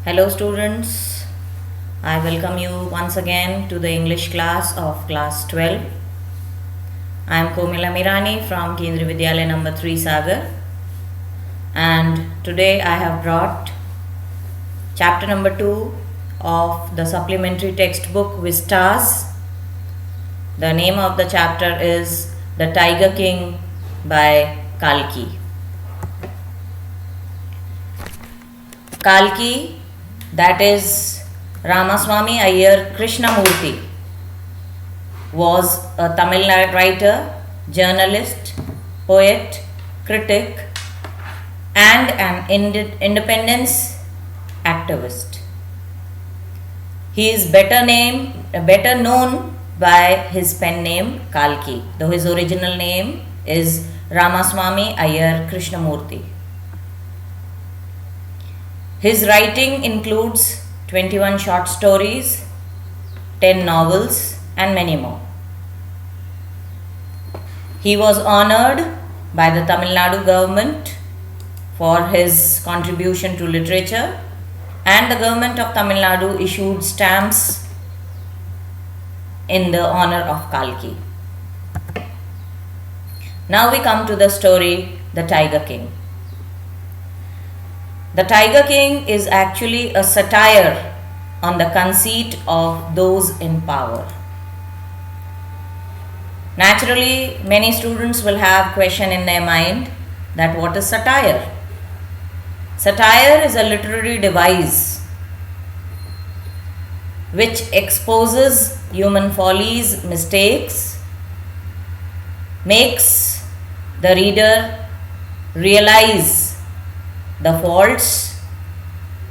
Hello students, I welcome you once again to the English class of class 12. I am Komila Mirani from Kendriya Vidyalaya number 3 Sagar, and today I have brought chapter number 2 of the supplementary textbook Vistas. The name of the chapter is The Tiger King by Kalki. Kalki, that is Ramaswamy Iyer Krishnamurthy, was a Tamil writer, journalist, poet, critic, and an independence activist. He is better known by his pen name Kalki, though his original name is Ramaswamy Iyer Krishnamurthy. His writing includes 21 short stories, 10 novels, and many more. He was honored by the Tamil Nadu government for his contribution to literature, and the government of Tamil Nadu issued stamps in the honor of Kalki. Now we come to the story, The Tiger King. The Tiger King is actually a satire on the conceit of those in power. Naturally, many students will have question in their mind that what is satire? Satire is a literary device which exposes human follies, mistakes, makes the reader realize the faults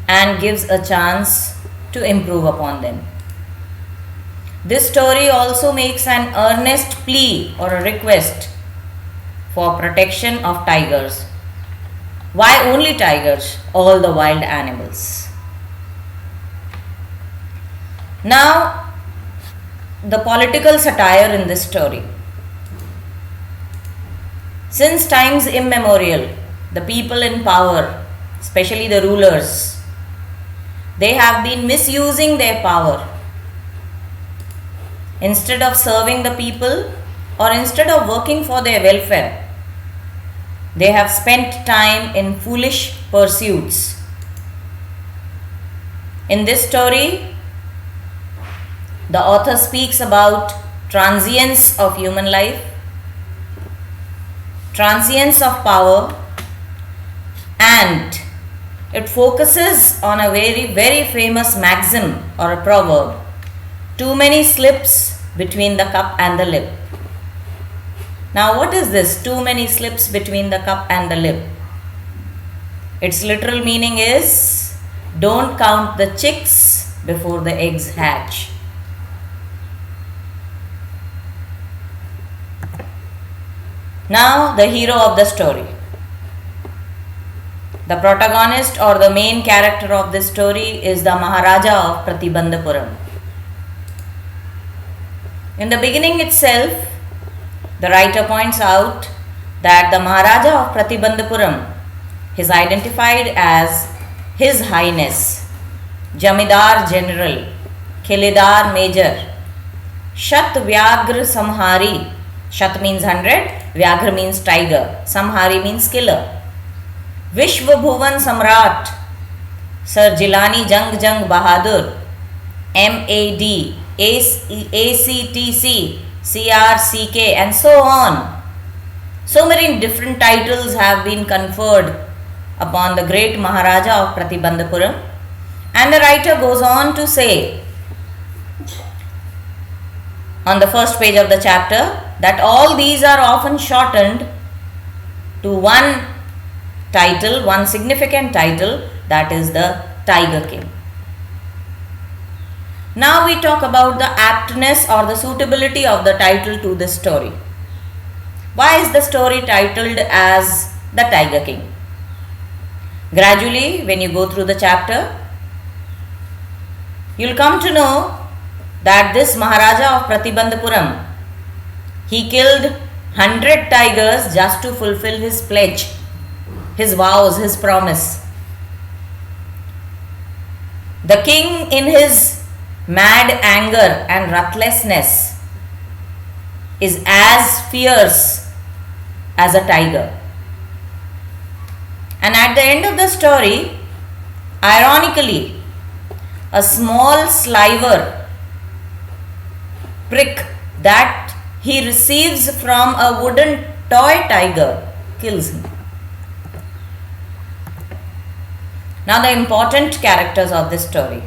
and gives a chance to improve upon them. This story also makes an earnest plea or a request for protection of tigers. Why only tigers? All the wild animals. Now, the political satire in this story. Since times immemorial, the people in power, especially the rulers, they have been misusing their power. Instead of serving the people or instead of working for their welfare, they have spent time in foolish pursuits. In this story, the author speaks about transience of human life, transience of power, and it focuses on a very famous maxim or a proverb: too many slips between the cup and the lip. Now, what is this too many slips between the cup and the lip? Its literal meaning is don't count the chicks before the eggs hatch. Now, the hero of the story. The protagonist or the main character of this story is the Maharaja of Pratibandhapuram. In the beginning itself, the writer points out that the Maharaja of Pratibandhapuram is identified as His Highness, Jamidar General, Khilidar Major, Shat Vyagra Samhari. Shat means 100, Vyagra means tiger, Samhari means killer. Vishwa Bhuvan Samrat, Sir Jilani Jang Bahadur, MAD, ACTC, CRCK, and so on. So many different titles have been conferred upon the great Maharaja of Pratibandhapuram, and the writer goes on to say on the first page of the chapter that all these are often shortened to one title, one significant title, that is the Tiger King. Now we talk about the aptness or the suitability of the title to this story. Why is the story titled as The Tiger King? Gradually, when you go through the chapter, you'll come to know that this Maharaja of Pratibandhapuram, he killed 100 tigers just to fulfill his pledge, his vows, his promise. The king, in his mad anger and ruthlessness, is as fierce as a tiger. And at the end of the story, ironically, a small sliver prick that he receives from a wooden toy tiger kills him. Now, the important characters of this story.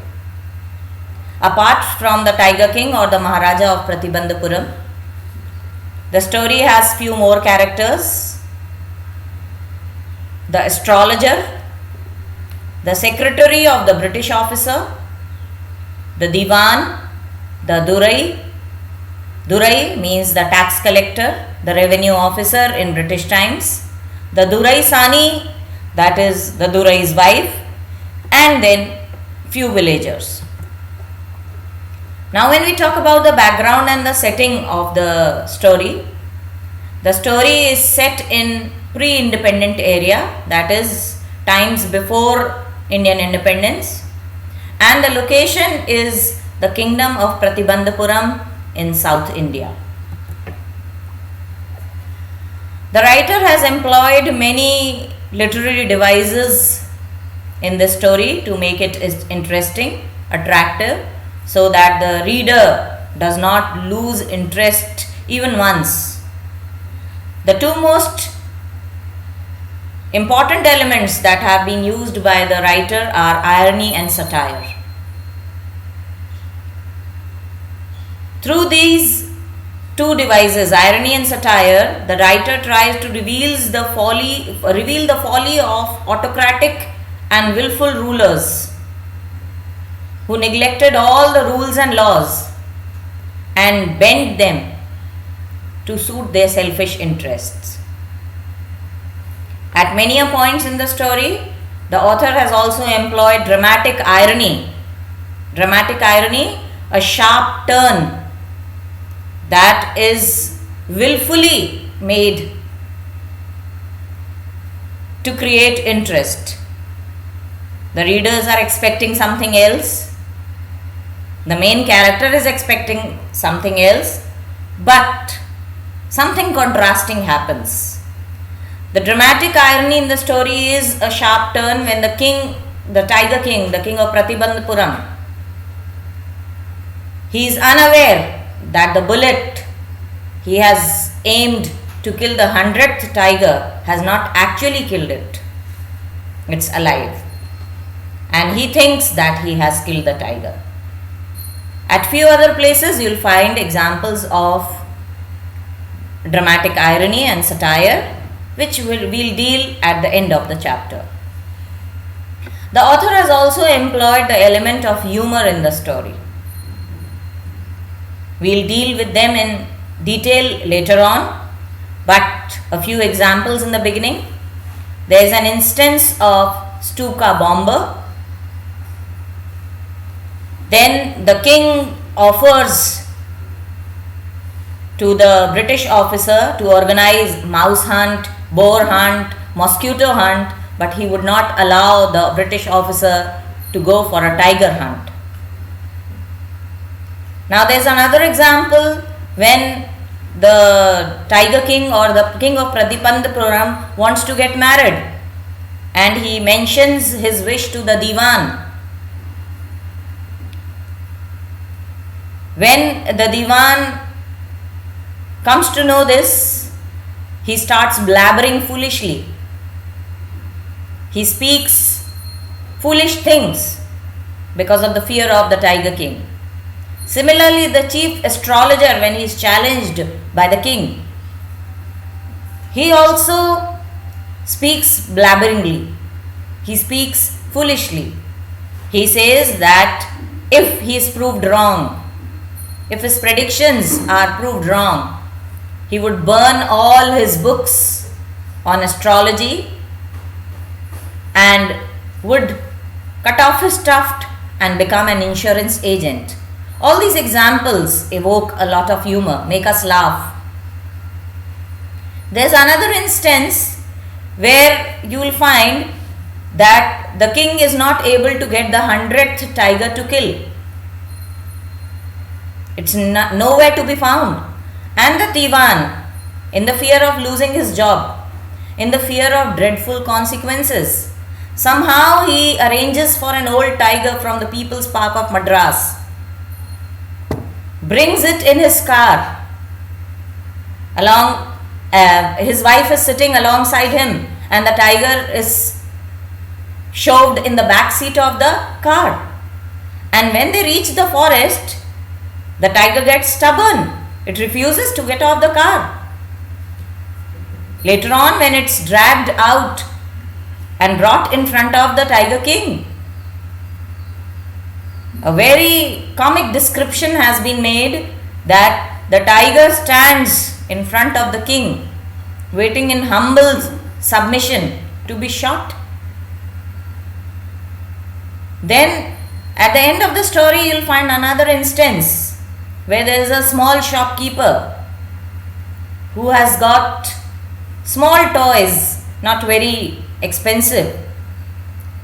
Apart from the Tiger King or the Maharaja of Pratibandhapuram, the story has few more characters. The astrologer, the secretary of the British officer, the Diwan, the Durai. Durai means the tax collector, the revenue officer in British times, the Durai Sani, that is the Durai's wife, and then few villagers. Now, when we talk about the background and the setting of the story is set in pre-independent area, that is times before Indian independence, and the location is the kingdom of Pratibandhapuram in South India. The writer has employed many literary devices in this story to make it interesting, attractive, so that the reader does not lose interest even once. The two most important elements that have been used by the writer are irony and satire. Through these two devices, irony and satire, the writer tries to reveal the folly of autocratic and willful rulers who neglected all the rules and laws and bent them to suit their selfish interests. At many points in the story, the author has also employed dramatic irony, a sharp turn that is willfully made to create interest. The readers are expecting something else. The main character is expecting something else, but something contrasting happens. The dramatic irony in the story is a sharp turn when the king, the Tiger King, the king of Pratibandhapuram, he is unaware that the bullet he has aimed to kill the 100th tiger has not actually killed it. It's alive. And he thinks that he has killed the tiger. At few other places you will find examples of dramatic irony and satire, which we'll deal at the end of the chapter. The author has also employed the element of humor in the story. We'll deal with them in detail later on, but a few examples in the beginning. There is an instance of Stuka Bomber. Then the king offers to the British officer to organize mouse hunt, boar hunt, mosquito hunt, but he would not allow the British officer to go for a tiger hunt. Now there is another example when the Tiger King or the king of Pratibandhapuram wants to get married, and he mentions his wish to the Diwan. When the Diwan comes to know this, he starts blabbering foolishly. He speaks foolish things because of the fear of the Tiger King. Similarly, the chief astrologer, when he is challenged by the king, he also speaks blabberingly. He speaks foolishly. He says that if he is proved wrong, if his predictions are proved wrong, he would burn all his books on astrology and would cut off his tuft and become an insurance agent. All these examples evoke a lot of humor, make us laugh. There's another instance where you will find that the king is not able to get the 100th tiger to kill. It's nowhere to be found. And the Diwan, in the fear of losing his job, in the fear of dreadful consequences, somehow he arranges for an old tiger from the People's Park of Madras, brings it in his car. His wife is sitting alongside him, and the tiger is shoved in the back seat of the car. And when they reach the forest, the tiger gets stubborn. It refuses to get off the car. Later on, when it's dragged out and brought in front of the Tiger King, a very comic description has been made that the tiger stands in front of the king, waiting in humble submission to be shot. Then, at the end of the story, you'll find another instance where there is a small shopkeeper who has got small toys, not very expensive.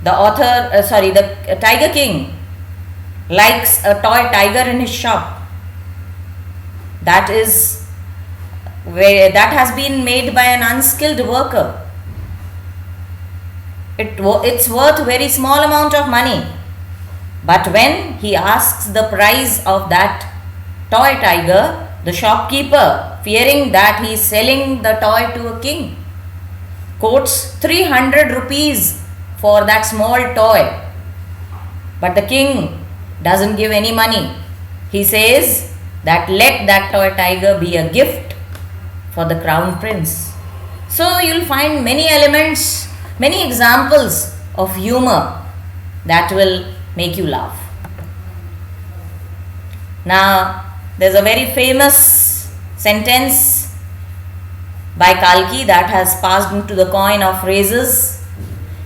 The Tiger King likes a toy tiger in his shop. That has been made by an unskilled worker. It's worth very small amount of money. But when he asks the price of that toy tiger, the shopkeeper, fearing that he is selling the toy to a king, quotes 300 rupees for that small toy. But the king doesn't give any money. He says that let that toy tiger be a gift for the crown prince. So you'll find many elements, many examples of humor that will make you laugh. Now, there's a very famous sentence by Kalki that has passed into the coin of phrases.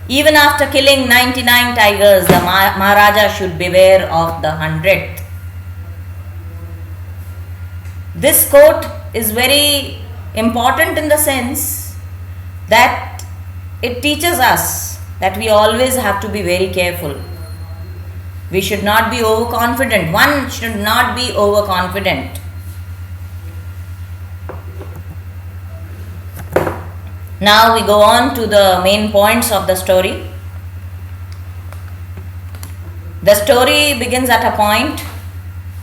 Even after killing 99 tigers, the Maharaja should beware of the 100th. This quote is very important in the sense that it teaches us that we always have to be very careful. We should not be overconfident. One should not be overconfident. Now we go on to the main points of the story. The story begins at a point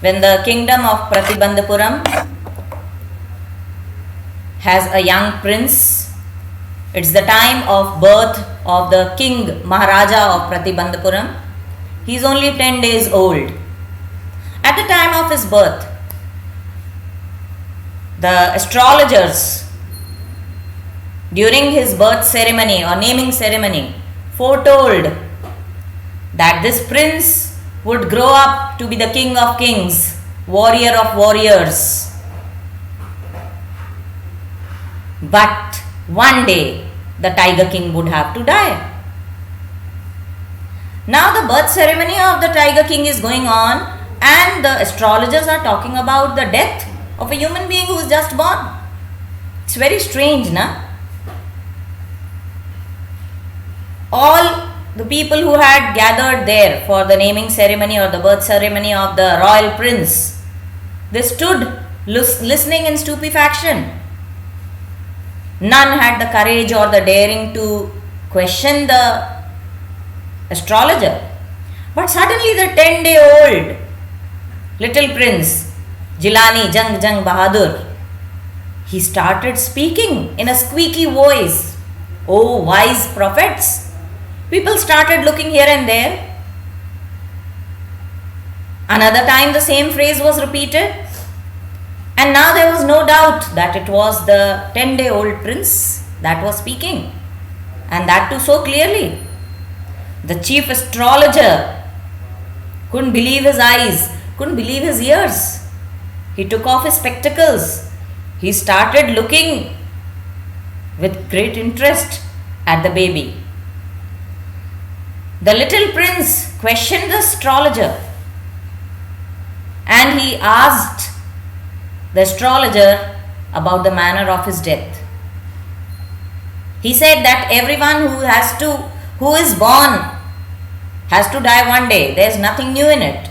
when the kingdom of Pratibandhapuram has a young prince. It's the time of birth of the king Maharaja of Pratibandhapuram. He is only 10 days old. At the time of his birth, the astrologers during his birth ceremony or naming ceremony foretold that this prince would grow up to be the king of kings, warrior of warriors. But one day the Tiger King would have to die. Now the birth ceremony of the Tiger King is going on, and the astrologers are talking about the death of a human being who is just born. It's very strange, na? All the people who had gathered there for the naming ceremony or the birth ceremony of the royal prince, they stood listening in stupefaction. None had the courage or the daring to question the astrologer. But suddenly the 10-day-old little prince, Jilani Jang Jang Bahadur, he started speaking in a squeaky voice. Oh, wise prophets! People started looking here and there. Another time the same phrase was repeated, and now there was no doubt that it was the 10-day-old prince that was speaking, and that too so clearly. The chief astrologer couldn't believe his eyes, couldn't believe his ears. He took off his spectacles. He started looking with great interest at the baby. The little prince questioned the astrologer, and he asked the astrologer about the manner of his death. He said that everyone who has to who is born has to die one day. There is nothing new in it.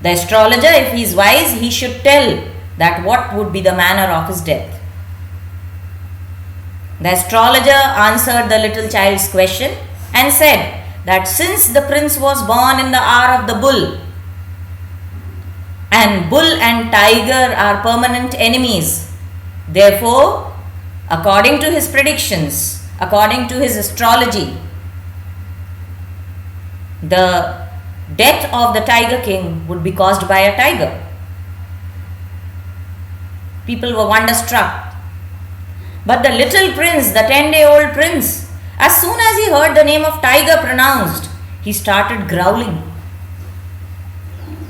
The astrologer, if he is wise, he should tell that what would be the manner of his death. The astrologer answered the little child's question and said that since the prince was born in the hour of the bull, and bull and tiger are permanent enemies, therefore, according to his predictions, according to his astrology, the death of the tiger king would be caused by a tiger. People were wonderstruck. But the little prince, the 10-day-old prince, as soon as he heard the name of tiger pronounced, he started growling.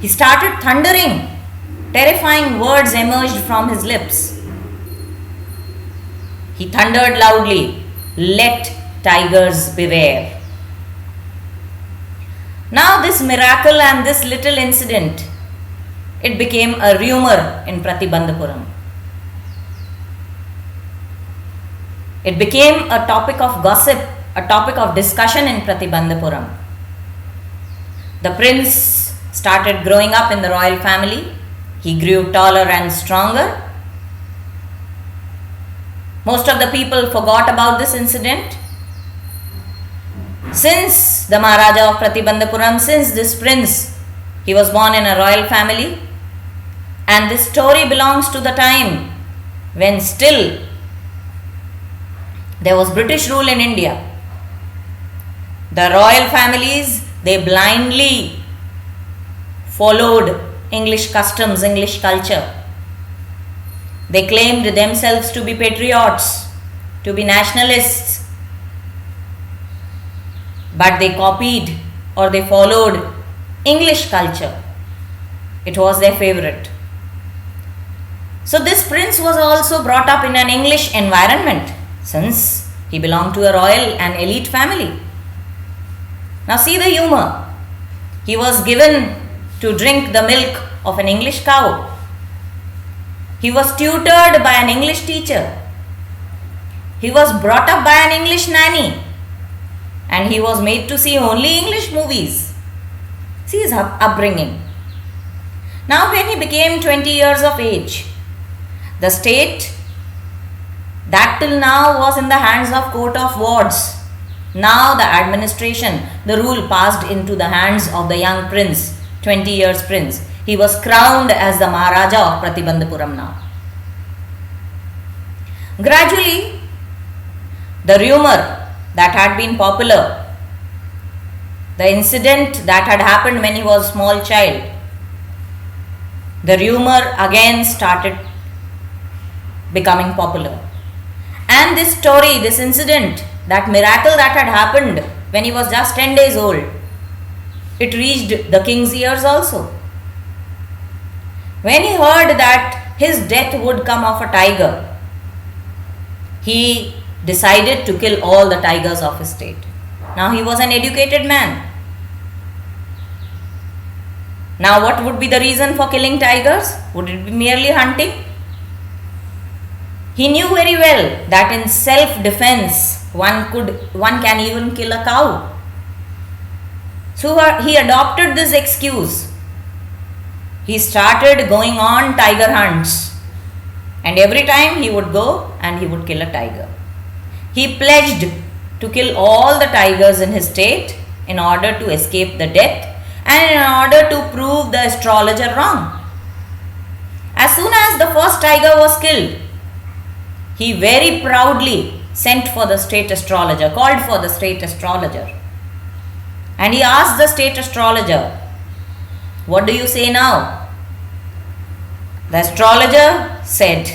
He started thundering. Terrifying words emerged from his lips. He thundered loudly, "Let tigers beware." Now this miracle and this little incident, it became a rumor in Pratibandhapuram. It became a topic of gossip, a topic of discussion in Pratibandhapuram. The prince started growing up in the royal family. He grew taller and stronger. Most of the people forgot about this incident. Since the Maharaja of Pratibandhapuram, since this prince, he was born in a royal family, and this story belongs to the time when still there was British rule in India. The royal families, they blindly followed English customs, English culture. They claimed themselves to be patriots, to be nationalists, but they copied or they followed English culture. It was their favorite. So this prince was also brought up in an English environment since he belonged to a royal and elite family. Now see the humor. He was given to drink the milk of an English cow. He was tutored by an English teacher. He was brought up by an English nanny. And he was made to see only English movies. See his upbringing. Now when he became 20 years of age, the state that till now was in the hands of court of wards, now the administration, the rule passed into the hands of the young prince, 20 years prince. He was crowned as the Maharaja of Pratibandhapuram now. Gradually, the rumor that had been popular, the incident that had happened when he was a small child, the rumor again started becoming popular. And this story, this incident, that miracle that had happened when he was just 10 days old, it reached the king's ears also. When he heard that his death would come of a tiger, he decided to kill all the tigers of his state. Now he was an educated man. Now what would be the reason for killing tigers? Would it be merely hunting? He knew very well that in self-defense one can even kill a cow. So he adopted this excuse. He started going on tiger hunts, and every time he would go and he would kill a tiger. He pledged to kill all the tigers in his state in order to escape the death and in order to prove the astrologer wrong. As soon as the first tiger was killed, he very proudly sent for the state astrologer, called for the state astrologer. And he asked the state astrologer, "What do you say now?" The astrologer said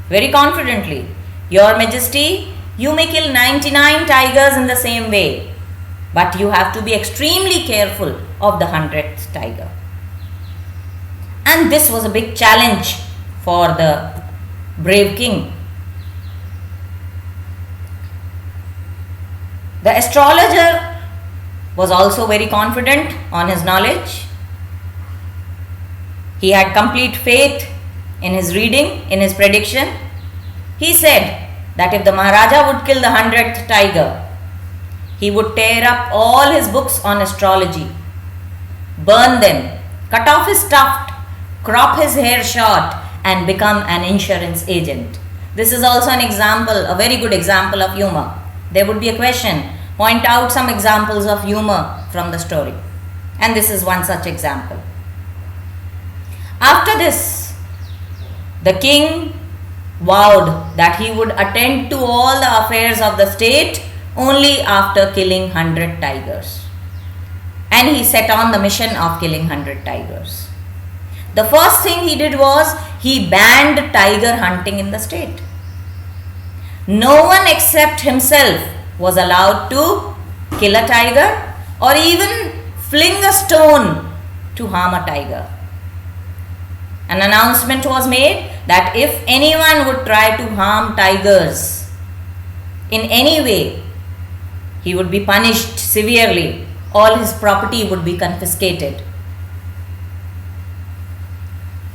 very confidently, "Your Majesty, you may kill 99 tigers in the same way, but you have to be extremely careful of the 100th tiger." And this was a big challenge for the brave king. The astrologer was also very confident on his knowledge. He had complete faith in his reading, in his prediction. He said that if the Maharaja would kill the 100th tiger, he would tear up all his books on astrology, burn them, cut off his tuft, crop his hair short, and become an insurance agent. This is also an example, a very good example of humor. There would be a question, point out some examples of humor from the story. And this is one such example. After this, the king vowed that he would attend to all the affairs of the state only after killing 100 tigers. And he set on the mission of killing 100 tigers. The first thing he did was he banned tiger hunting in the state. No one except himself was allowed to kill a tiger or even fling a stone to harm a tiger. An announcement was made that if anyone would try to harm tigers in any way, he would be punished severely. All his property would be confiscated.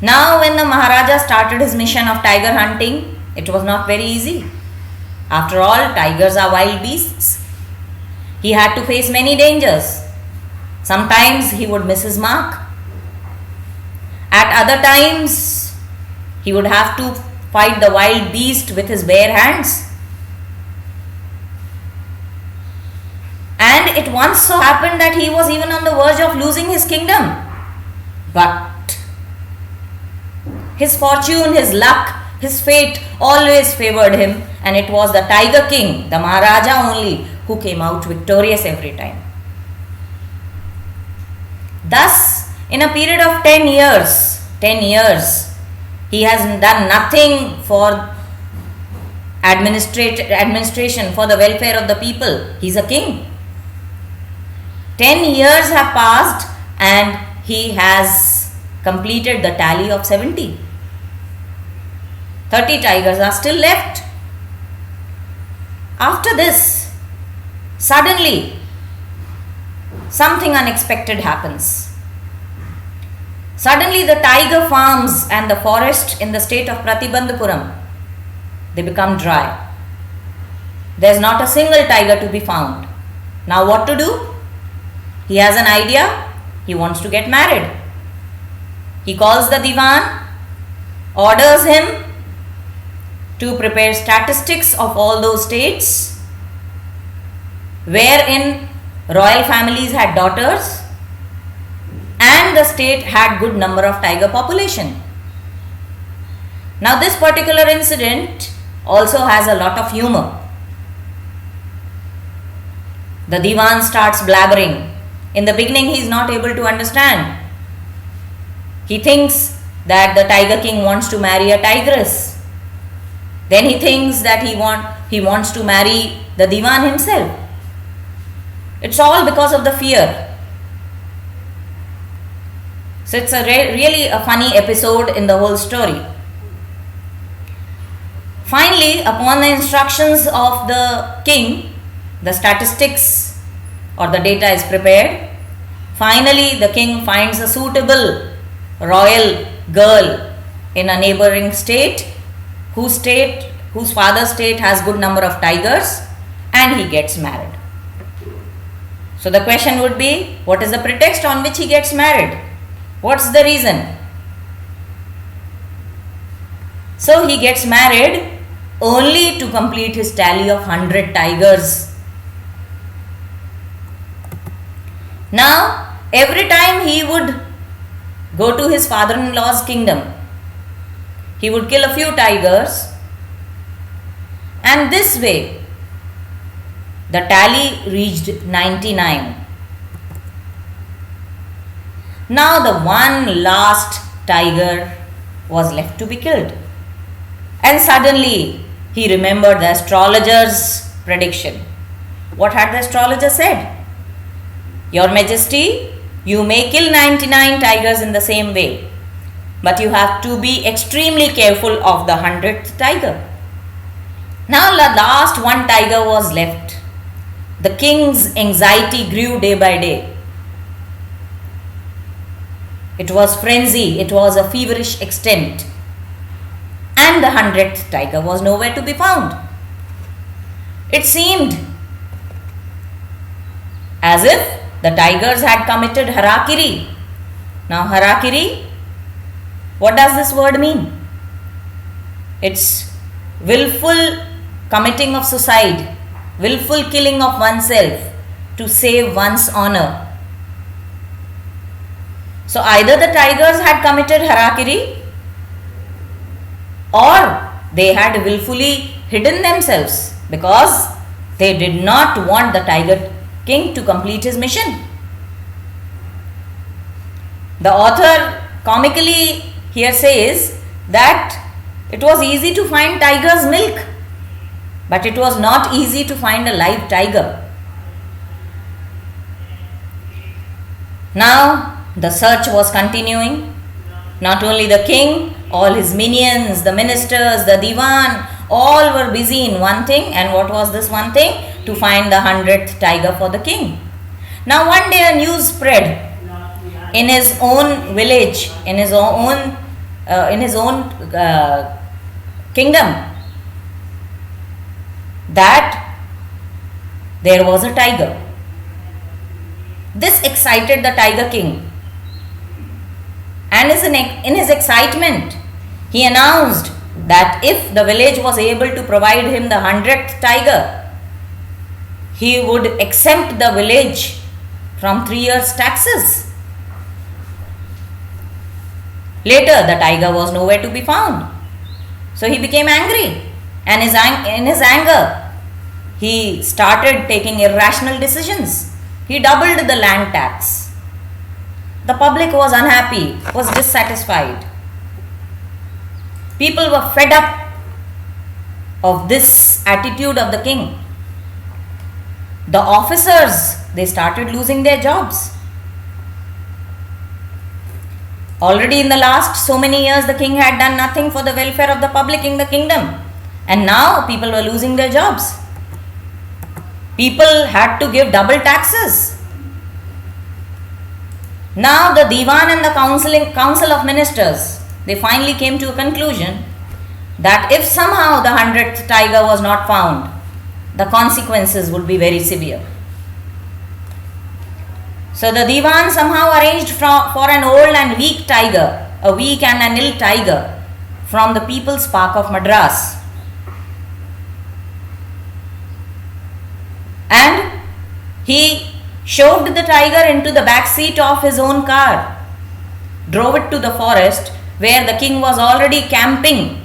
Now, when the Maharaja started his mission of tiger hunting, it was not very easy. After all, tigers are wild beasts. He had to face many dangers. Sometimes he would miss his mark. At other times, he would have to fight the wild beast with his bare hands. And it once so happened that he was even on the verge of losing his kingdom. But his fortune, his luck, his fate always favored him, and it was the Tiger King, the Maharaja only, who came out victorious every time. Thus, in a period of 10 years, he has done nothing for administration, for the welfare of the people. He is a king. 10 years have passed and he has completed the tally of 70. 30 tigers are still left. After this, suddenly, something unexpected happens. Suddenly, the tiger farms and the forest in the state of Pratibandhapuram, they become dry. There is not a single tiger to be found. Now what to do? He has an idea. He wants to get married. He calls the Diwan, orders him to prepare statistics of all those states wherein royal families had daughters and the state had good number of tiger population. Now this particular incident also has a lot of humor. The Diwan starts blabbering. In the beginning he is not able to understand. He thinks that the Tiger King wants to marry a tigress. Then he thinks that he wants to marry the Diwan himself. It's all because of the fear. So it's really a funny episode in the whole story. Finally, upon the instructions of the king, the statistics or the data is prepared. Finally, the king finds a suitable royal girl in a neighboring state whose father's state has good number of tigers, and he gets married. So the question would be, what is the pretext on which he gets married? What's the reason? So he gets married only to complete his tally of 100 tigers. Now, every time he would go to his father-in-law's kingdom, he would kill a few tigers, and this way the tally reached 99. Now the one last tiger was left to be killed, and suddenly he remembered the astrologer's prediction. What had the astrologer said? Your Majesty, you may kill 99 tigers in the same way, but you have to be extremely careful of the 100th tiger. Now the last one tiger was left. The king's anxiety grew day by day. It was frenzy, it was a feverish extent, and the 100th tiger was nowhere to be found. It seemed as if the tigers had committed harakiri. Now, harakiri, what does this word mean? It's willful committing of suicide, willful killing of oneself to save one's honor. So, either the tigers had committed harakiri or they had willfully hidden themselves because they did not want the tiger king to complete his mission. The author comically here says that it was easy to find tiger's milk, but it was not easy to find a live tiger. Now the search was continuing. Not only the king, all his minions, the ministers, the divan, all were busy in one thing. And what was this one thing? To find the 100th tiger for the king. Now one day a news spread in his own village, in his own kingdom, that there was a tiger. This excited the tiger king, and in his excitement he announced that if the village was able to provide him the 100th tiger, he would exempt the village from 3 years' taxes. Later the tiger was nowhere to be found. So he became angry, and in his anger he started taking irrational decisions. He doubled the land tax. The public was unhappy, was dissatisfied. People were fed up of this attitude of the king. The officers, they started losing their jobs. Already in the last so many years, the king had done nothing for the welfare of the public in the kingdom. And now people were losing their jobs. People had to give double taxes. Now the Divan and the council of ministers, they finally came to a conclusion that if somehow the 100th tiger was not found, the consequences would be very severe. So the Divan somehow arranged for an old and weak tiger, a weak and an ill tiger, from the People's Park of Madras. And he shoved the tiger into the back seat of his own car, drove it to the forest where the king was already camping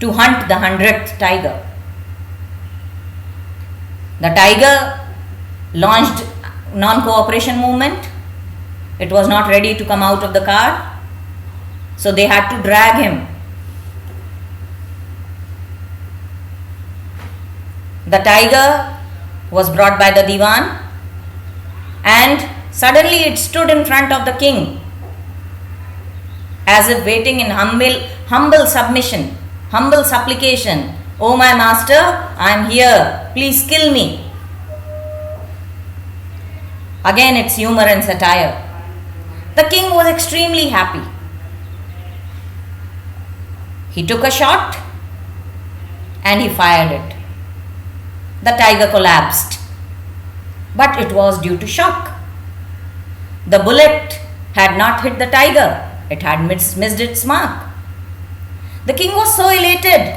to hunt the 100th tiger. The tiger launched non-cooperation movement. It was not ready to come out of the car, so they had to drag him. The tiger was brought by the Divan, and suddenly it stood in front of the king as if waiting in humble submission, humble supplication. "Oh my master, I am here, please kill me." Again it's humor and satire. The king was extremely happy. He took a shot and he fired it. The tiger collapsed, but it was due to shock. The bullet had not hit the tiger, it had missed its mark. The king was so elated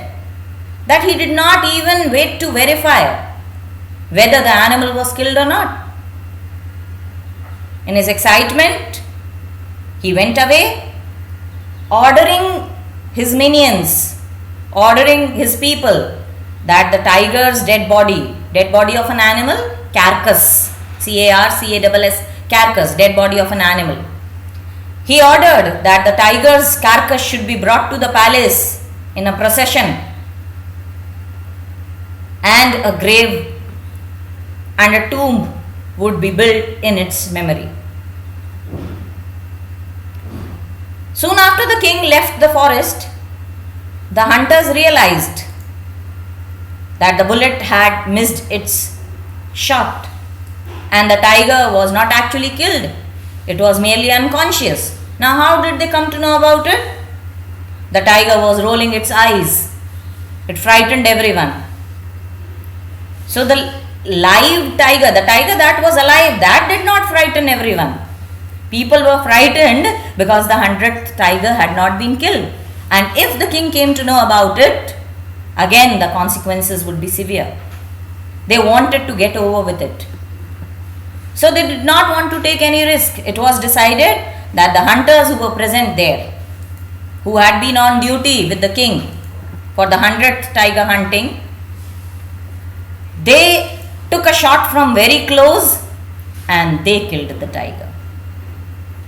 that he did not even wait to verify whether the animal was killed or not. In his excitement, he went away, ordering his minions, ordering his people, that the tiger's dead body of an animal, carcass, C-A-R-C-A-S-S, carcass, dead body of an animal. He ordered that the tiger's carcass should be brought to the palace in a procession, and a grave and a tomb would be built in its memory. Soon after the king left the forest, the hunters realized that the bullet had missed its shot and the tiger was not actually killed. It was merely unconscious. Now how did they come to know about it? The tiger was rolling its eyes. It frightened everyone. So the live tiger, the tiger that was alive, that did not frighten everyone. People were frightened because the 100th tiger had not been killed. And if the king came to know about it, again the consequences would be severe. They wanted to get over with it. So they did not want to take any risk. It was decided that the hunters who were present there, who had been on duty with the king for the 100th tiger hunting, they took a shot from very close and they killed the tiger.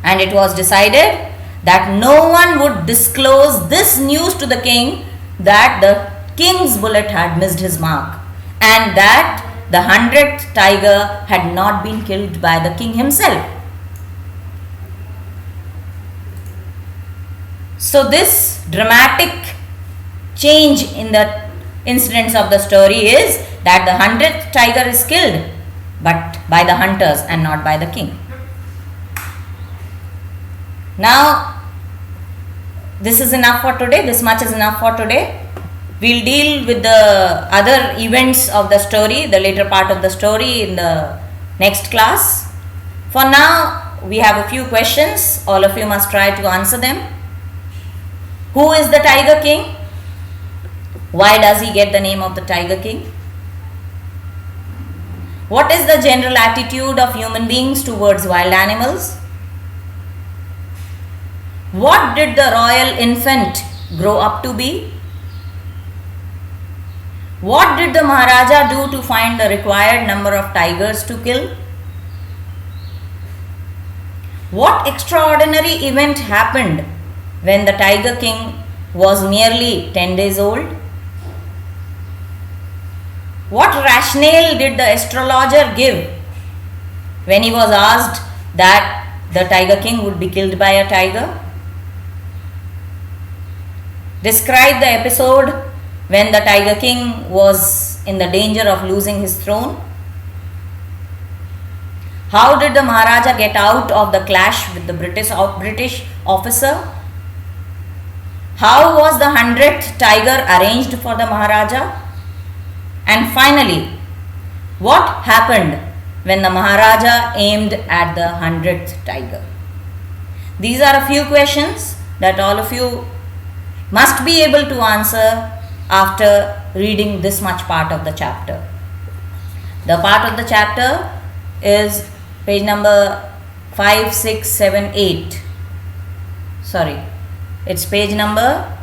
And it was decided that no one would disclose this news to the king, that the king's bullet had missed his mark and that the 100th tiger had not been killed by the king himself. So this dramatic change in the incidents of the story is that the 100th tiger is killed, but by the hunters and not by the king. Now, this is enough for today. This much is enough for today. We'll deal with the other events of the story, the later part of the story, in the next class. For now, we have a few questions. All of you must try to answer them. Who is the Tiger King? Why does he get the name of the Tiger King? What is the general attitude of human beings towards wild animals? What did the royal infant grow up to be? What did the Maharaja do to find the required number of tigers to kill? What extraordinary event happened when the Tiger King was merely 10 days old? What rationale did the astrologer give when he was asked that the Tiger King would be killed by a tiger? Describe the episode when the Tiger King was in the danger of losing his throne. How did the Maharaja get out of the clash with the British officer? How was the 100th tiger arranged for the Maharaja? And finally, what happened when the Maharaja aimed at the 100th tiger? These are a few questions that all of you must be able to answer after reading this much part of the chapter. The part of the chapter is page number 5, 6, 7, 8. Sorry, it's page number 5.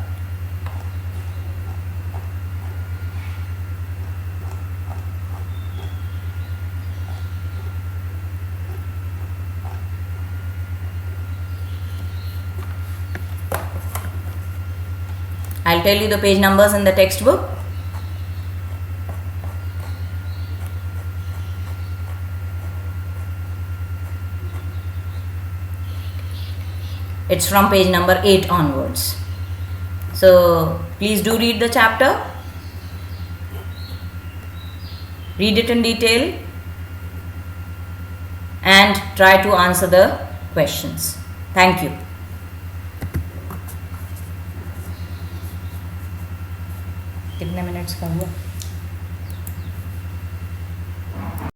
I'll tell you the page numbers in the textbook. It's from page number 8 onwards. So please do read the chapter. Read it in detail and try to answer the questions. Thank you. कितने minutes का हुआ?